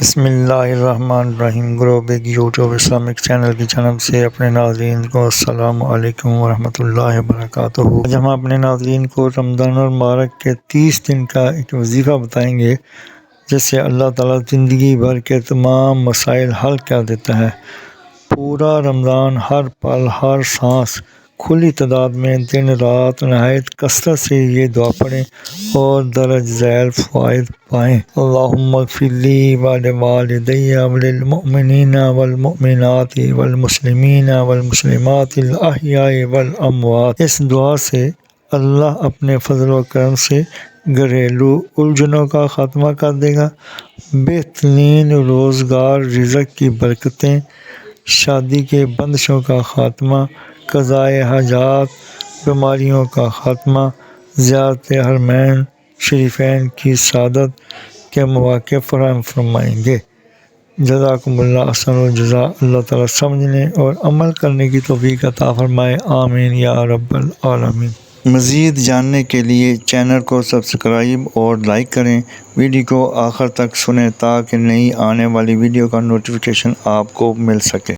بسم اللہ الرحمن الرحیم۔ گروبگ یوٹیوب اسلامک چینل کی جانب سے اپنے ناظرین کو السلام علیکم ورحمۃ اللہ وبرکاتہ۔ آج ہم اپنے ناظرین کو رمضان المبارک کے 30 دن کا ایک وظیفہ بتائیں گے جس سے اللہ تعالیٰ زندگی بھر کے تمام مسائل حل کر دیتا ہے۔ پورا رمضان ہر پل ہر سانس کھلی تعداد میں دن رات نہایت کثرت سے یہ دعا پڑھیں اور درج ذیل فوائد پائیں۔ اللہم اغفر لی ولوالدی وللمؤمنین والمؤمنات والمسلمین والمسلمات الاحیاء والاموات۔ اس دعا سے اللہ اپنے فضل و کرم سے گھریلو الجھنوں کا خاتمہ کر دے گا، بہترین روزگار، رزق کی برکتیں، شادی کے بندشوں کا خاتمہ، قضائے حاجات، بیماریوں کا خاتمہ، زیارت حرمین شریفین کی سعادت کے مواقع فراہم فرمائیں گے۔ جزاکم اللہ احسن الجزا۔ اللہ تعالیٰ سمجھنے اور عمل کرنے کی توفیق عطا فرمائے، آمین یا رب العالمین۔ مزید جاننے کے لیے چینل کو سبسکرائب اور لائک کریں، ویڈیو کو آخر تک سنیں تاکہ نئی آنے والی ویڈیو کا نوٹیفیکیشن آپ کو مل سکے۔